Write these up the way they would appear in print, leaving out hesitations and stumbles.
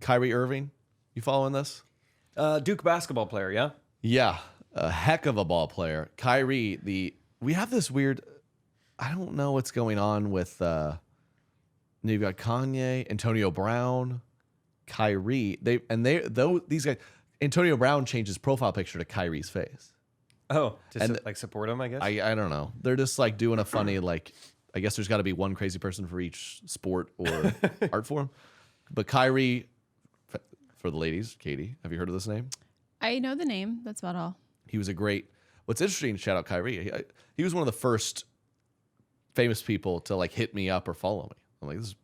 Kyrie Irving. You following this? Duke basketball player, yeah? Yeah, a heck of a ball player. Kyrie, we have this weird, I don't know what's going on with, you've got Kanye, Antonio Brown, Kyrie. These guys, Antonio Brown changed his profile picture to Kyrie's face. Oh, like support him, I guess? I don't know. They're just like doing a funny, like, I guess there's got to be one crazy person for each sport or art form. But Kyrie, for the ladies, Katie, have you heard of this name? I know the name. That's about all. He was what's interesting, shout out Kyrie. He was one of the first famous people to like hit me up or follow me. I'm like, this is,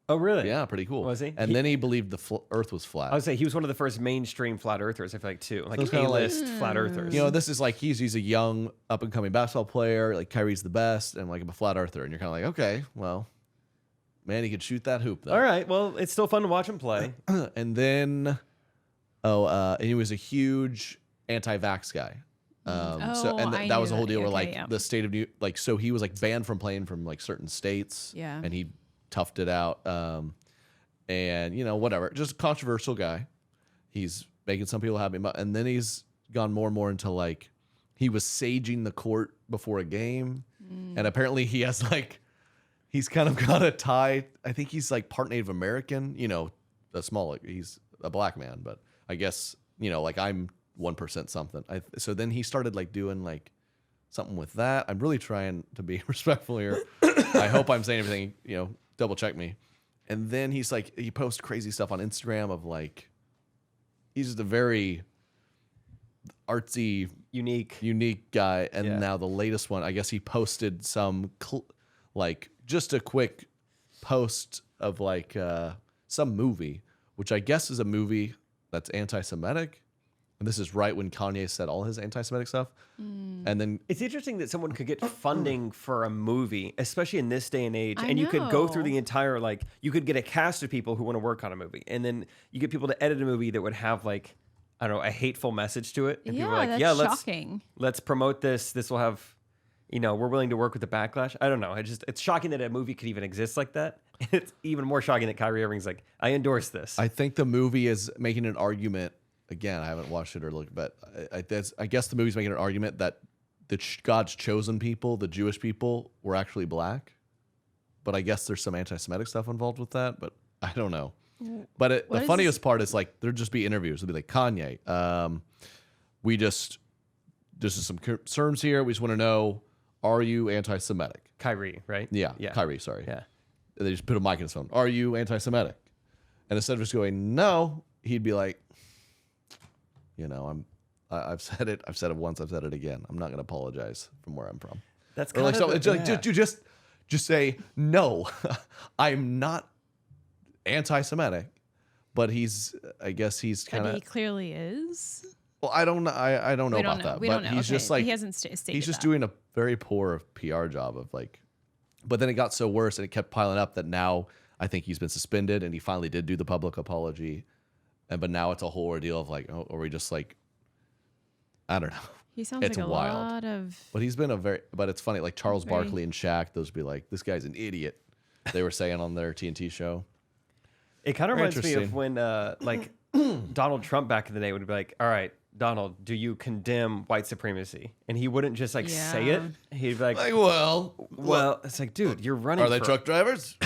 oh, really? yeah, pretty cool. Was he? And then he believed the earth was flat. I would say he was one of the first mainstream flat earthers, I feel like, too. Like A-list flat earthers. You know, this is like, he's a young up and coming basketball player. Like Kyrie's the best. And like I'm a flat earther. And you're kind of like, okay, well, man, he could shoot that hoop though. All right. Well, it's still fun to watch him play. And then, and he was a huge anti-vax guy. That was the whole deal where like the state of New, like, so he was like banned from playing from like certain states. Yeah. And he toughed it out. And you know, whatever, just a controversial guy. He's making some people happy. And then he's gone more and more into like, he was saging the court before a game. And apparently he has like, he's kind of got a tie. I think he's like part Native American, you know, he's a black man, but I guess, you know, like I'm 1% something. So then he started like doing like something with that. I'm really trying to be respectful here. I hope I'm saying everything, you know, double check me. And then he's like, he posts crazy stuff on Instagram of like, he's just a very artsy, unique guy. And now the latest one, I guess he posted some like just a quick post of like some movie, which I guess is a movie that's anti-Semitic. And this is right when Kanye said all his anti-Semitic stuff. And then it's interesting that someone could get funding for a movie, especially in this day and age. And you could go through the entire, like, you could get a cast of people who want to work on a movie. And then you get people to edit a movie that would have, like, I don't know, a hateful message to it. And people are like, that's shocking. Let's promote this. This will have, you know, we're willing to work with the backlash. I don't know. It's shocking that a movie could even exist like that. It's even more shocking that Kyrie Irving's like, I endorse this. I think the movie is making an argument. Again, I haven't watched it or looked, but I guess the movie's making an argument that God's chosen people, the Jewish people, were actually black. But I guess there's some anti-Semitic stuff involved with that, but I don't know. But the funniest part is like, there'd just be interviews. It'd be like, Kanye, this is some concerns here. We just want to know, are you anti-Semitic? Kyrie, right? Yeah. Kyrie, sorry. Yeah. They just put a mic in his phone. Are you anti-Semitic? And instead of just going, no, he'd be like, you know, I've said it. I've said it once. I've said it again. I'm not going to apologize from where I'm from. That's kind of like, dude, just say no. I'm not anti-Semitic, but I guess he's kind of. He clearly is. Well, I don't know. I don't know about that. We don't know. He's just like, he hasn't stated he's just that. doing a very poor PR job of like. But then it got so worse, and it kept piling up that now I think he's been suspended, and he finally did do the public apology. But now it's a whole ordeal of like, oh, are we just like, I don't know. He sounds it's like a wild. lot of. But he's been but it's funny. Like Charles Barkley and Shaq, those would be like, this guy's an idiot. They were saying on their TNT show. It kind of reminds me of when like Donald Trump back in the day would be like, all right, Donald, do you condemn white supremacy? And he wouldn't just like say it. He'd be like, well, it's like, dude, you're running. Are they truck drivers?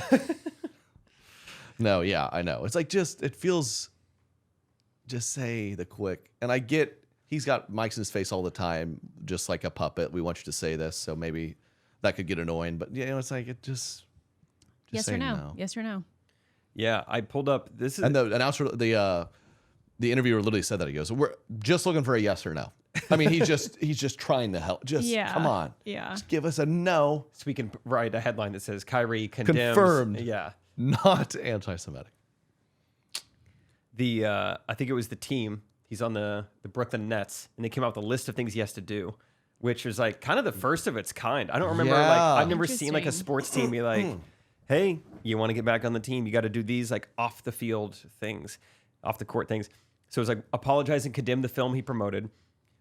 No, yeah, I know. It's like it feels. Just say the quick, and I get he's got mics in his face all the time, just like a puppet. We want you to say this, so maybe that could get annoying. But you know, it's like just yes or no. Yes or no. Yeah, I pulled up. This is and the announcer, the interviewer literally said that. He goes, "We're just looking for a yes or no." I mean, he's just trying to help. Just come on, just give us a no, so we can write a headline that says Kyrie condemns. Confirmed. Yeah, not anti-Semitic. I think it was the team. He's on the Brooklyn Nets, and they came out with a list of things he has to do, which was like kind of the first of its kind. I don't remember like I've never seen like a sports team be like, "Hey, you want to get back on the team? You got to do these like off the field things, off the court things." So it was like apologize and condemn the film he promoted,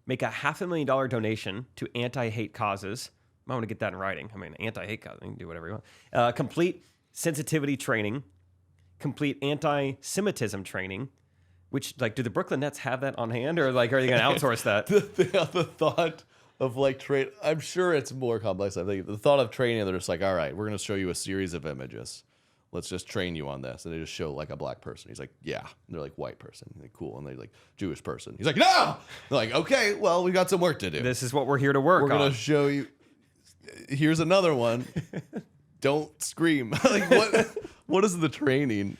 make a $500,000 donation to anti-hate causes. I want to get that in writing. I mean, anti-hate causes, you can do whatever you want. Complete sensitivity training. complete anti-Semitism training. Which, like, do the Brooklyn Nets have that on hand, or like, are they going to outsource that? The thought of like train, I'm sure it's more complex. I think the thought of training, they're just like, all right, we're going to show you a series of images. Let's just train you on this. And they just show like a black person. He's like, yeah. And they're like, white person. They're like, cool. And they're like, Jewish person. He's like, no. They're like, okay, well, we got some work to do. This is what we're here to work on. We're going to show you. Here's another one. Don't scream. Like, what is the training?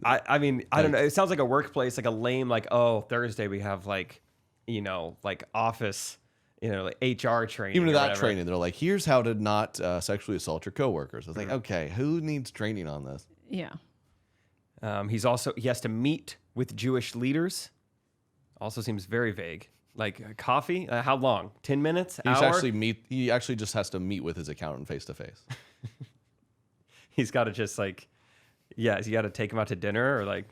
I mean, I don't know. It sounds like a workplace, like a lame, like, oh, Thursday we have like, like office, like HR training. Even that training, they're like, here's how to not sexually assault your coworkers. I was like, okay, who needs training on this? Yeah. He has to meet with Jewish leaders. Also seems very vague. Like coffee? How long? 10 minutes? Hour? He actually just has to meet with his accountant face to face. He's got to just like. Yeah, you got to take him out to dinner or like,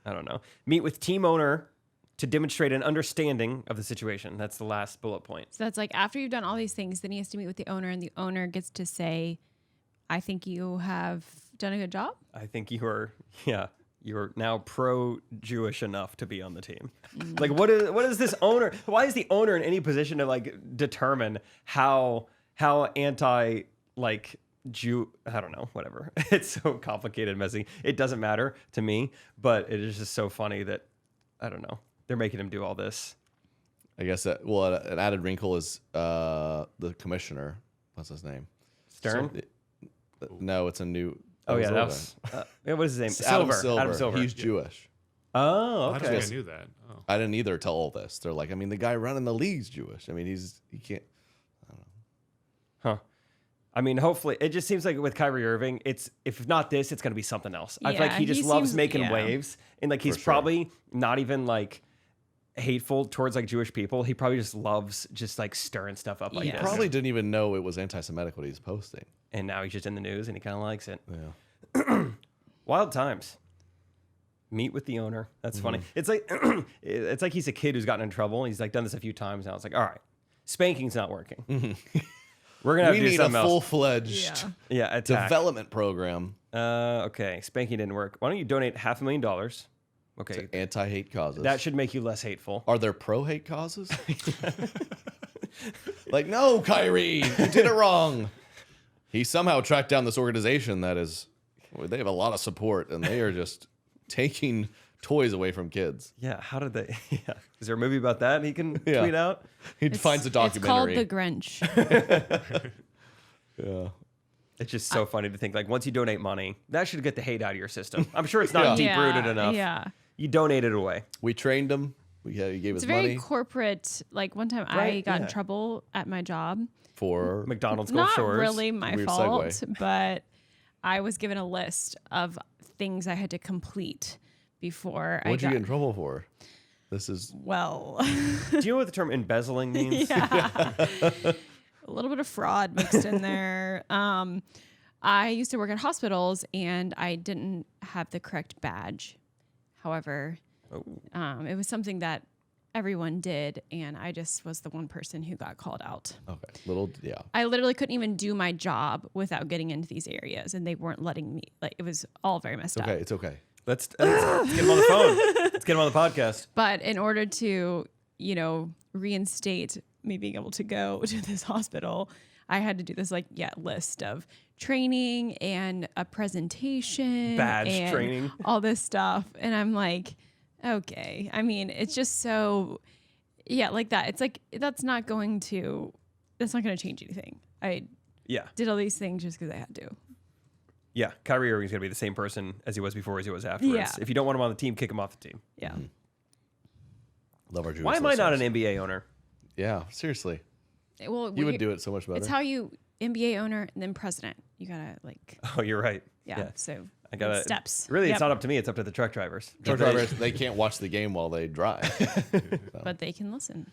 I don't know. Meet with team owner to demonstrate an understanding of the situation. That's the last bullet point. So that's like after you've done all these things, then he has to meet with the owner and the owner gets to say, I think you have done a good job. I think you're now pro-Jewish enough to be on the team. Like, what is this owner? Why is the owner in any position to like determine how anti like Jew, I don't know, whatever. It's so complicated and messy. It doesn't matter to me, but it is just so funny that, I don't know, they're making him do all this. I guess an added wrinkle is the commissioner. What's his name? Stern? No, it's a new. What was his name? Adam Silver. He's Jewish. Oh, okay. I don't think I knew that. Oh. I didn't either till all this. They're like, I mean, the guy running the league's Jewish. I mean, he can't. I don't know. Huh. I mean, hopefully, it just seems like with Kyrie Irving, if not this, it's going to be something else. I feel like he just loves making waves. And like, he's probably not even like hateful towards like Jewish people. He probably just loves just like stirring stuff up like this. He probably didn't even know it was anti-Semitic what he's posting. And now he's just in the news and he kind of likes it. Yeah. Wild times. Meet with the owner. That's funny. It's like he's a kid who's gotten in trouble. He's like done this a few times now. It's like, all right, spanking's not working. We're gonna have to do something else. We need a full-fledged development program. Okay, spanking didn't work. Why don't you donate $500,000? Okay, to anti-hate causes. That should make you less hateful. Are there pro-hate causes? Like, no, Kyrie, you did it wrong. He somehow tracked down this organization that is, they have a lot of support, and they are just taking toys away from kids. Yeah, how did they? Yeah, is there a movie about that he can tweet out? He finds a documentary. It's called The Grinch. Yeah. It's just so funny to think, like, once you donate money, that should get the hate out of your system. I'm sure it's not deep-rooted enough. Yeah. You donate it away. We trained him. He gave us money. It's very corporate. Like, one time I got in trouble at my job. For McDonald's Gulf Shores. Not really my Weird fault, segue. but I was given a list of things I had to complete before What'd you get in trouble for? This is... Well... Do you know what the term embezzling means? Yeah. A little bit of fraud mixed in there. I used to work at hospitals and I didn't have the correct badge. However, it was something that everyone did, and I just was the one person who got called out. Okay, I literally couldn't even do my job without getting into these areas, and they weren't letting me. Like, it was all very messed up. It's okay. Let's get him on the phone. Let's get him on the podcast. But in order to, reinstate me being able to go to this hospital, I had to do this list of training and a presentation, badge training, all this stuff, and I'm like, okay. I mean, it's just so, like that. It's like that's not going to change anything. I did all these things just because I had to. Yeah, Kyrie Irving's gonna be the same person as he was before as he was afterwards. Yeah. If you don't want him on the team, kick him off the team. Yeah. Mm-hmm. Love our Jewish. Why am I not an NBA owner? Yeah, seriously. Well, you would do it so much better. It's how you NBA owner and then president. You gotta Oh, you're right. Yeah. So I gotta steps. Really, it's not up to me. It's up to the truck drivers. Truck drivers, they can't watch the game while they drive. But they can listen.